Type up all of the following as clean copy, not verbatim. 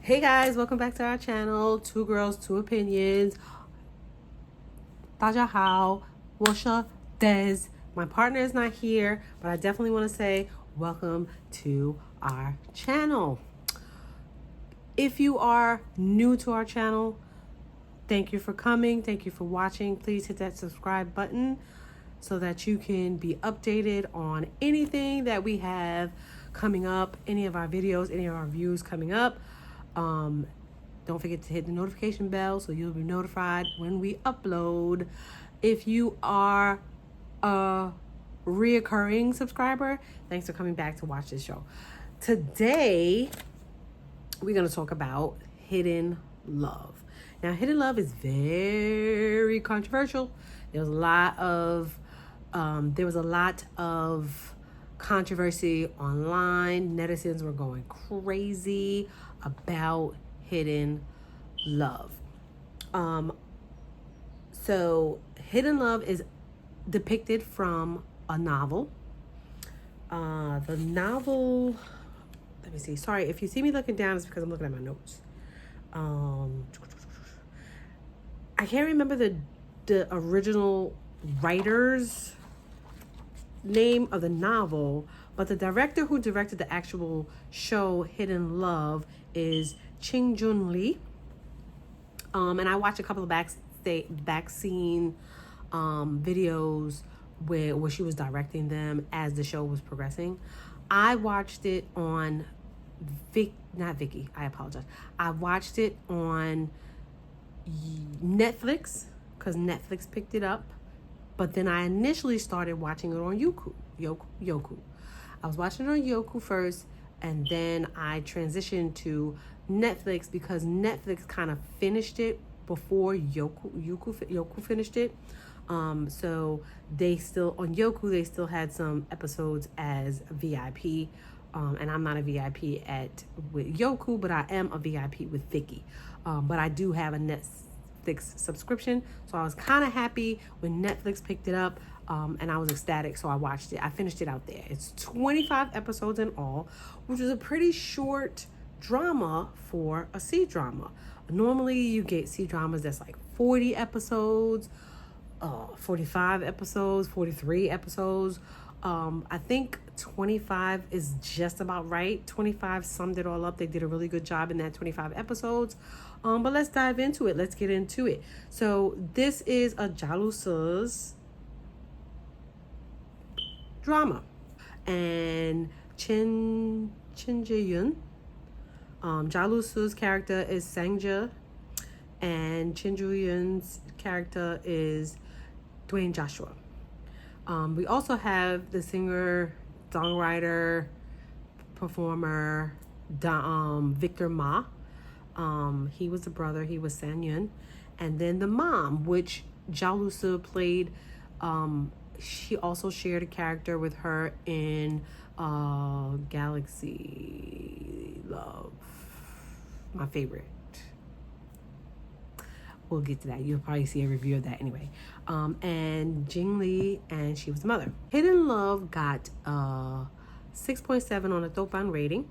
Hey guys, welcome back to our channel. Two girls, two opinions. 大家好，我是 Des. My partner is not here, but I definitely want to say welcome to our channel. If you are new to our channel, thank you for coming. Thank you for watching. Please hit that subscribe button so that you can be updated on anything that we have coming up, any of our videos, any of our views coming up. Don't forget to hit the notification bell so you'll be notified when we upload. If you are a reoccurring subscriber, thanks for coming back to watch this show. Today, we're going to talk about hidden love. Now, hidden love is very controversial. There was a lot of controversy online. Netizens were going crazy about hidden love. So hidden love is depicted from a novel. The novel, let me see. Sorry, if you see me looking down, it's because I'm looking at my notes. I can't remember the original writer's name of the novel, but the director who directed the actual show Hidden Love is Ching Jun Lee. And I watched a couple of back scene videos where she was directing them as the show was progressing. I watched it on not Vicky, I apologize. I watched it on Netflix because Netflix picked it up. But then I initially started watching it on Yoku. I was watching it on Yoku first, and then I transitioned to Netflix because Netflix kind of finished it before Yoku finished it. So they still, on Yoku, they still had some episodes as VIP. And I'm not a VIP with Yoku, but I am a VIP with Vicky. But I do have a Netflix subscription, so I was kind of happy when Netflix picked it up, and I was ecstatic, so I watched it. I finished it out there. It's 25 episodes in all, which is a pretty short drama for a C-drama. Normally you get C-dramas that's like 40 episodes, 45 episodes, 43 episodes. I think 25 is just about right. 25 summed it all up. They did a really good job in that 25 episodes. But let's dive into it. Let's get into it. So this is a Jalusa's drama. And Chin Jae-yoon, Jalusu's character is Sangja, and Chin Jae-yoon's character is Dwayne Joshua. We also have the singer, songwriter, performer, Victor Ma. He was the brother. He was Sang-yeon. And then the mom, which Jalusa played. She also shared a character with her in Galaxy Love. My favorite. We'll get to that. You'll probably see a review of that anyway. And Jing Lee, and she was the mother. Hidden Love got 6.7 on a Douban rating,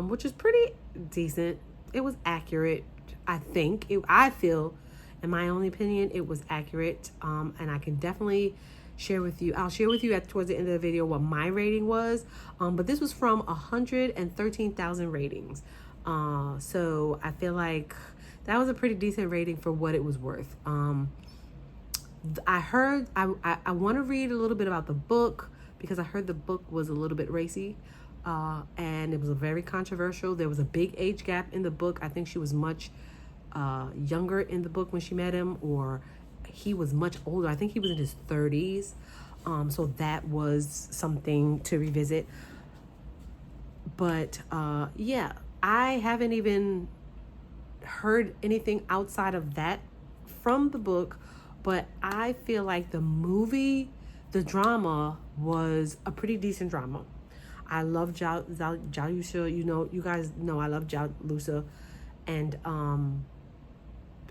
which is pretty decent. It was accurate, I think. I feel, in my own opinion, it was accurate. And I can definitely share with you. I'll share with you towards the end of the video what my rating was. But this was from 113,000 ratings. So I feel like that was a pretty decent rating for what it was worth. I heard, I want to read a little bit about the book because I heard the book was a little bit racy, and it was very controversial. There was a big age gap in the book. I think she was much younger in the book when she met him, or he was much older. I think he was in his 30s. So that was something to revisit. But yeah, I haven't even heard anything outside of that from the book, but I feel like the drama was a pretty decent drama. I love Jalusa. You guys know I love Jalusa, and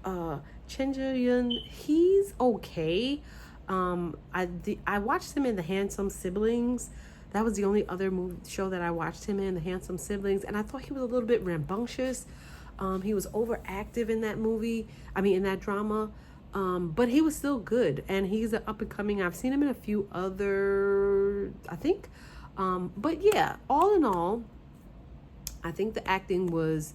Chen Jae-yoon, he's okay. I watched him in The Handsome Siblings. That was the only other show that I watched him in, The Handsome Siblings, and I thought he was a little bit rambunctious. He was overactive in that movie. I mean, in that drama. But he was still good, and he's an up and coming. I've seen him in a few other, I think. But yeah, all in all, I think the acting was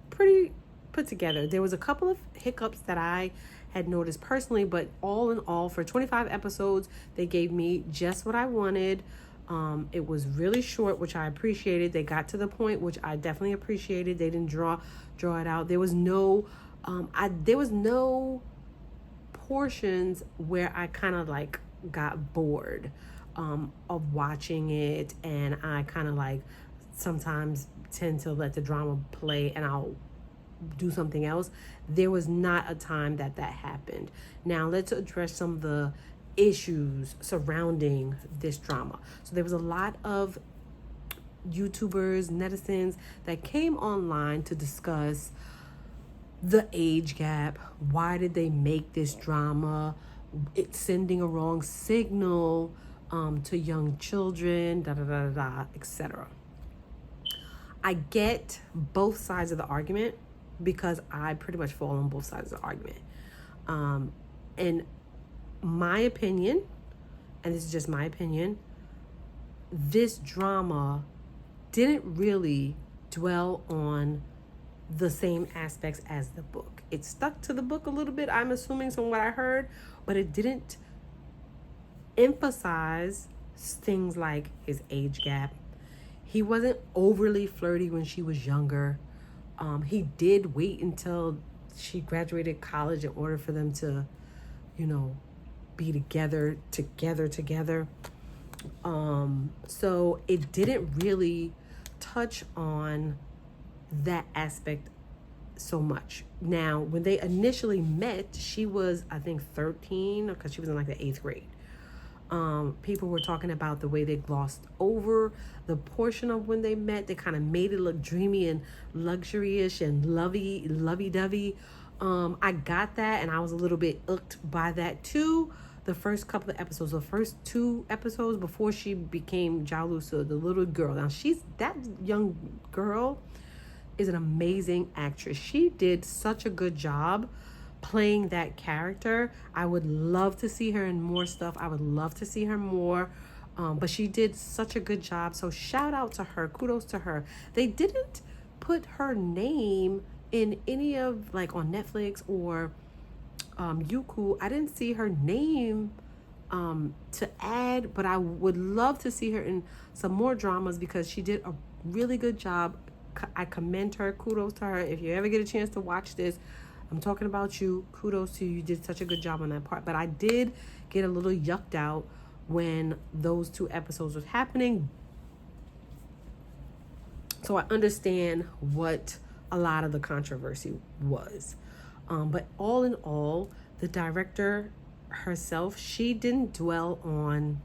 pretty put together. There was a couple of hiccups that I had noticed personally, but all in all, for 25 episodes, they gave me just what I wanted. It was really short, which I appreciated. They got to the point, which I definitely appreciated. They didn't draw it out. There was no portions where I kind of like got bored of watching it, and I kind of like sometimes tend to let the drama play and I'll do something else. There was not a time that happened. Now let's address some of the issues surrounding this drama. So there was a lot of YouTubers, netizens that came online to discuss the age gap. Why did they make this drama? It's sending a wrong signal to young children, etc. I get both sides of the argument because I pretty much fall on both sides of the argument. In my opinion, and this is just my opinion, this drama didn't really dwell on the same aspects as the book. It stuck to the book a little bit, I'm assuming, from what I heard, but it didn't emphasize things like his age gap. He wasn't overly flirty when she was younger. He did wait until she graduated college in order for them to, be together. So it didn't really touch on that aspect so much. Now, when they initially met, she was, I think, 13, because she was in like the 8th grade. People were talking about the way they glossed over the portion of when they met. They kind of made it look dreamy and luxurious and lovey-dovey. I got that, and I was a little bit irked by that too. The first couple of episodes, the first 2 episodes before she became Jalusa, the little girl. Now, that young girl is an amazing actress. She did such a good job playing that character. I would love to see her in more stuff. I would love to see her more. But she did such a good job. So shout out to her. Kudos to her. They didn't put her name in any of, like, on Netflix or Youku. I didn't see her name to add, but I would love to see her in some more dramas because she did a really good job. I commend her. Kudos to her. If you ever get a chance to watch this, I'm talking about you. Kudos to you. You did such a good job on that part. But I did get a little yucked out when those 2 episodes was happening. So I understand what a lot of the controversy was. But all in all, the director herself, she didn't dwell on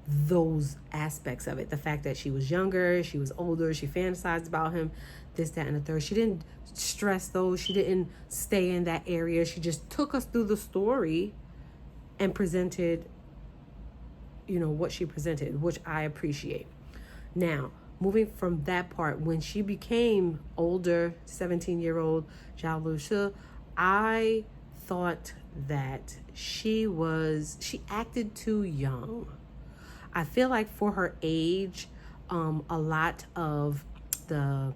those aspects of it. The fact that she was younger, she was older, she fantasized about him, this, that, and the third. She didn't stress those. She didn't stay in that area. She just took us through the story and presented, what she presented, which I appreciate. Now, moving from that part, when she became older, 17-year-old Jalusha, I thought that she acted too young. I feel like for her age, a lot of the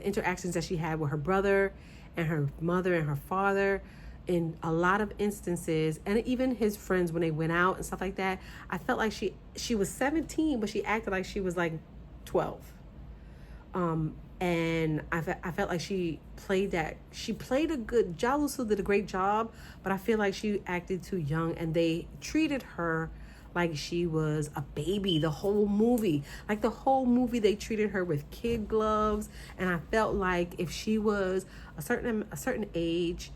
interactions that she had with her brother and her mother and her father, in a lot of instances, and even his friends when they went out and stuff like that, I felt like she was 17, but she acted like she was like 12. And I felt like she played a good, Jalusa did a great job, but I feel like she acted too young, and they treated her like she was a baby the whole movie. Like the whole movie, they treated her with kid gloves, and I felt like if she was a certain age,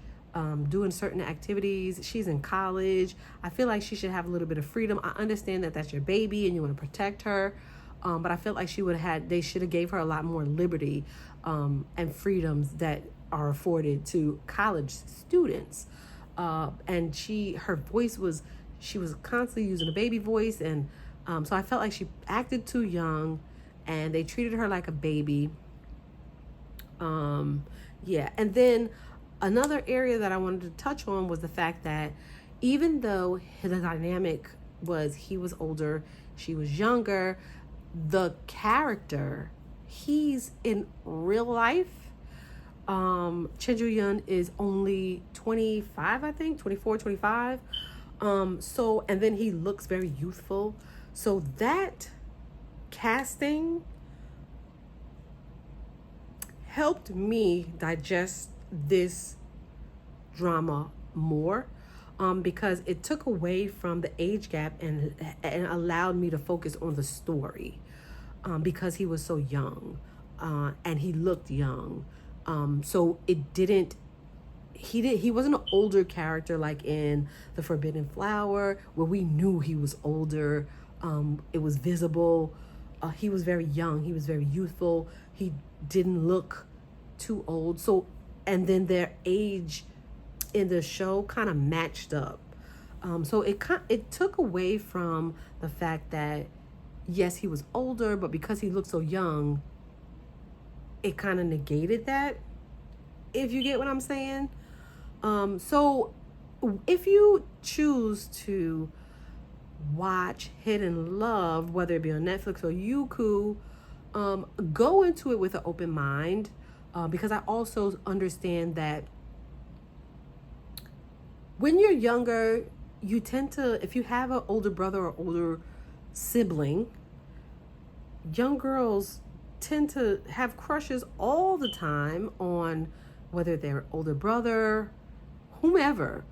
doing certain activities, she's in college, I feel like she should have a little bit of freedom. I understand that that's your baby and you want to protect her, but I felt like they should have gave her a lot more liberty and freedoms that are afforded to college students. And her voice was, she was constantly using a baby voice, and so I felt like she acted too young, and they treated her like a baby. Yeah, and then another area that I wanted to touch on was the fact that even though the dynamic was he was older, she was younger, the character, he's in real life. Chen Ju-yun is only 25, I think, 24, 25. So, and then he looks very youthful. So that casting helped me digest this drama more, because it took away from the age gap and allowed me to focus on the story, because he was so young, and he looked young. So it didn't, he wasn't an older character like in The Forbidden Flower, where we knew he was older. It was visible. He was very young. He was very youthful. He didn't look too old. So, and then their age in the show kind of matched up. So it took away from the fact that yes, he was older, but because he looked so young, it kind of negated that. If you get what I'm saying. So if you choose to watch Hidden Love, whether it be on Netflix or Youku, go into it with an open mind, because I also understand that when you're younger, you tend to, if you have an older brother or older sibling, young girls tend to have crushes all the time on whether they're older brother, whomever.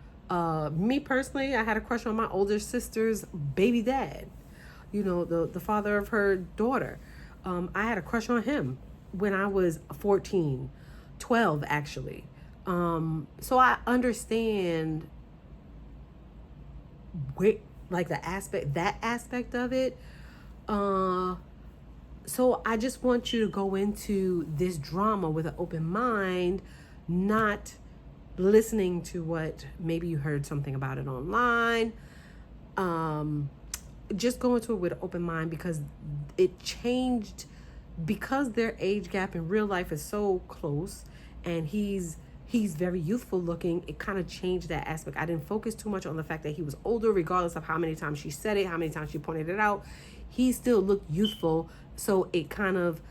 Me personally, I had a crush on my older sister's baby dad, the father of her daughter. I had a crush on him when I was 14, 12 actually. So I understand like that aspect of it. So I just want you to go into this drama with an open mind, not listening to what maybe you heard something about it online. Just go into it with an open mind, because it changed, because their age gap in real life is so close, and he's very youthful looking. It kind of changed that aspect. I didn't focus too much on the fact that he was older, regardless of how many times she said it, how many times she pointed it out. He still looked youthful, so it kind of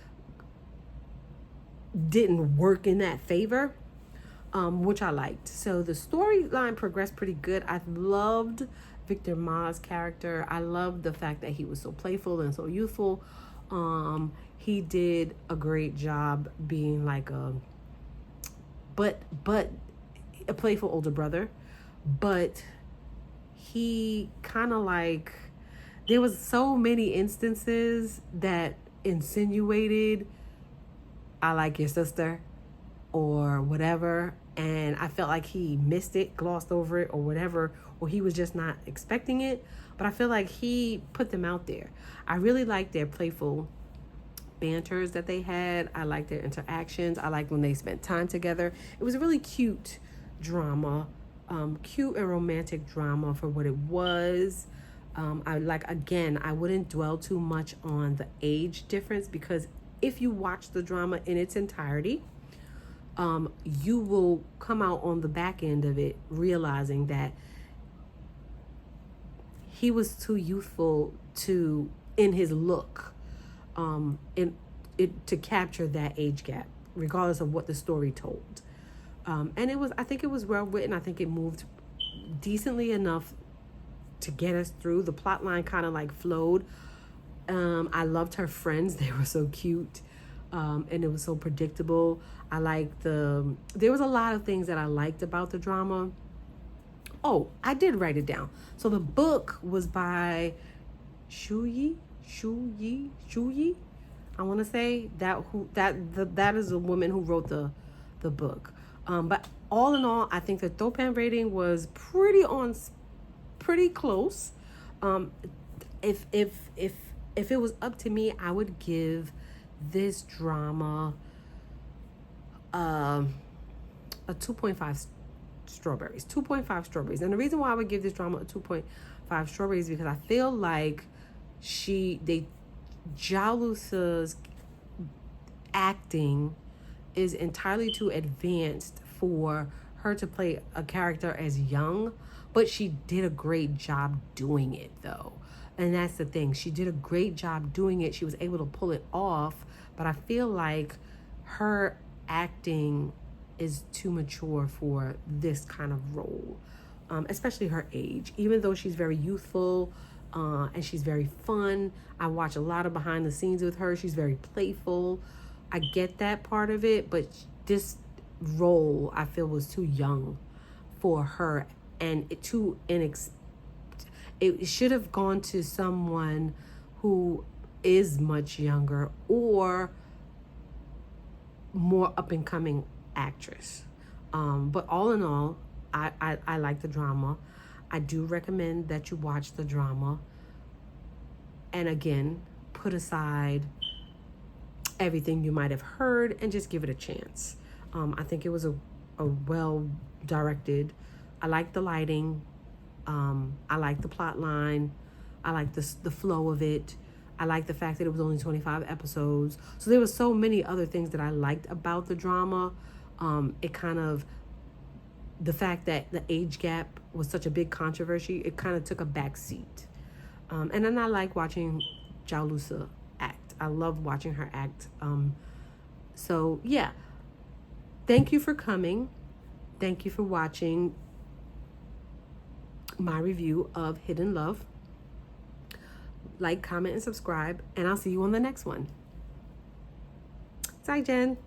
didn't work in that favor, which I liked. So the storyline progressed pretty good. I loved Victor Ma's character. I loved the fact that he was so playful and so youthful. He did a great job being like a playful older brother, but he kind of like, there was so many instances that insinuated, I like your sister or whatever, and I felt like he missed it, glossed over it or whatever, or he was just not expecting it. But I feel like he put them out there. I really liked their playful banters that they had. I liked their interactions. I liked when they spent time together. It was a really cute drama, cute and romantic drama for what it was. I wouldn't dwell too much on the age difference, because if you watch the drama in its entirety, you will come out on the back end of it realizing that he was too youthful in his look, to capture that age gap, regardless of what the story told. And I think it was well written. I think it moved decently enough to get us through. The plot line kind of like flowed. I loved her friends. They were so cute. And it was so predictable. There was a lot of things that I liked about the drama. Oh, I did write it down. So the book was by Shuyi. I want to say that is a woman who wrote the book. But all in all, I think the Thopan rating was pretty close. If it was up to me, I would give this drama a 2.5 strawberries, 2.5 strawberries. And the reason why I would give this drama a 2.5 strawberries because I feel like Jalusa's acting is entirely too advanced for her to play a character as young, but she did a great job doing it though. And that's the thing. She did a great job doing it. She was able to pull it off, but I feel like her acting is too mature for this kind of role, especially her age. Even though she's very youthful and she's very fun. I watch a lot of behind the scenes with her. She's very playful. I get that part of it, but this role I feel was too young for her and it should have gone to someone who is much younger or more up and coming actress. But all in all, I like the drama. I do recommend that you watch the drama. And again, put aside everything you might have heard and just give it a chance. I think it was a well directed. I like the lighting. I like the plot line. I like the flow of it. I like the fact that it was only 25 episodes. So there were so many other things that I liked about the drama. It kind of, the fact that the age gap was such a big controversy, it kind of took a back seat. And then I like watching Jalusa act. I love watching her act. So yeah, thank you for coming. Thank you for watching my review of Hidden Love. Like, comment, and subscribe, and I'll see you on the next one. Bye, Jen.